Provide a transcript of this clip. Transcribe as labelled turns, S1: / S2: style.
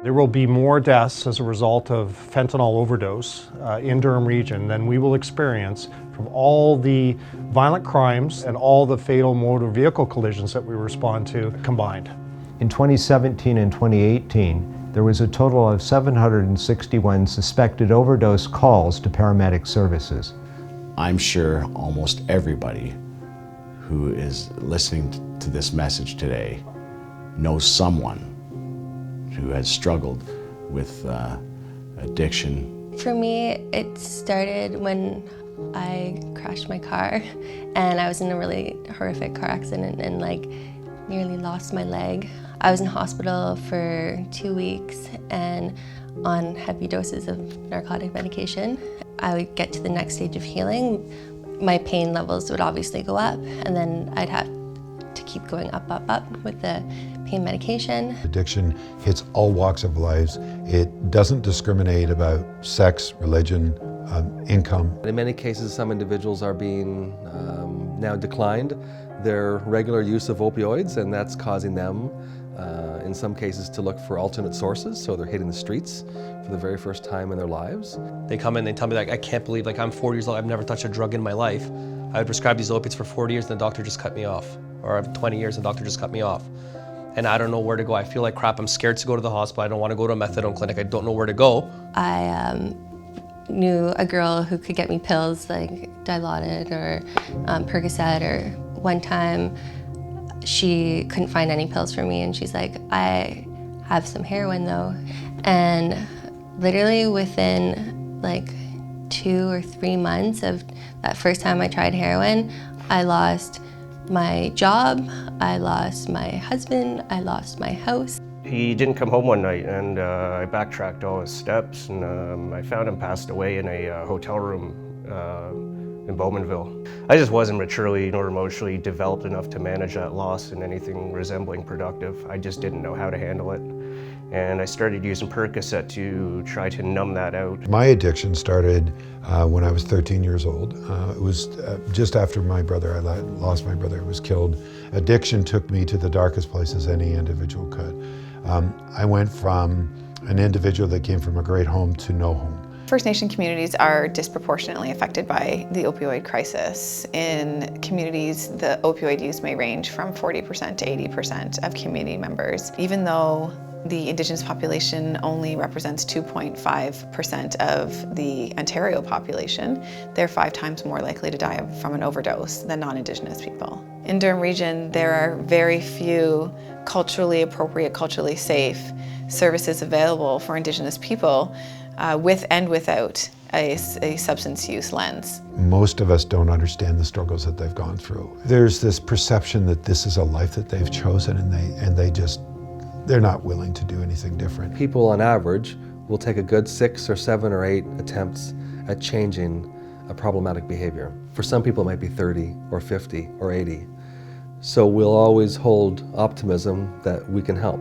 S1: There will be more deaths as a result of fentanyl overdose in Durham Region than we will experience from all the violent crimes and all the fatal motor vehicle collisions that we respond to combined.
S2: In 2017 and 2018, there was a total of 761 suspected overdose calls to paramedic services.
S3: I'm sure almost everybody who is listening to this message today knows someone who has struggled with addiction.
S4: For me, it started when I crashed my car and I was in a really horrific car accident and nearly lost my leg. I was in hospital for 2 weeks and on heavy doses of narcotic medication. I would get to the next stage of healing. My pain levels would obviously go up and then I'd have to keep going up with the pain medication.
S5: Addiction hits all walks of life. It doesn't discriminate about sex, religion, income.
S6: In many cases, some individuals are being now declined their regular use of opioids, and that's causing them, in some cases, to look for alternate sources, so they're hitting the streets for the very first time in their lives.
S7: They come in, they tell me, I can't believe, I'm 40 years old, I've never touched a drug in my life. I would prescribe these opiates for 40 years and the doctor just cut me off. Or I have 20 years and the doctor just cut me off. And I don't know where to go. I feel like crap. I'm scared to go to the hospital. I don't want to go to a methadone clinic. I don't know where to go.
S4: I knew a girl who could get me pills like Dilaudid or Percocet, or one time she couldn't find any pills for me and she's like, I have some heroin though. And literally within 2 or 3 months of that first time I tried heroin, I lost my job, I lost my husband, I lost my house.
S8: He didn't come home one night and I backtracked all his steps and I found him passed away in a hotel room in Bowmanville. I just wasn't maturely nor emotionally developed enough to manage that loss in anything resembling productive. I just didn't know how to handle it. And I started using Percocet to try to numb that out.
S5: My addiction started when I was 13 years old. It was just after I lost my brother, was killed. Addiction took me to the darkest places any individual could. I went from an individual that came from a great home to no home.
S9: First Nation communities are disproportionately affected by the opioid crisis. In communities, the opioid use may range from 40% to 80% of community members. Even though the Indigenous population only represents 2.5% of the Ontario population, they're 5 times more likely to die from an overdose than non-Indigenous people. In Durham Region, there are very few culturally appropriate, culturally safe services available for Indigenous people with and without a substance use lens.
S5: Most of us don't understand the struggles that they've gone through. There's this perception that this is a life that they've chosen and they're not willing to do anything different.
S6: People on average will take a good 6 or 7 or 8 attempts at changing a problematic behavior. For some people it might be 30 or 50 or 80. So we'll always hold optimism that we can help.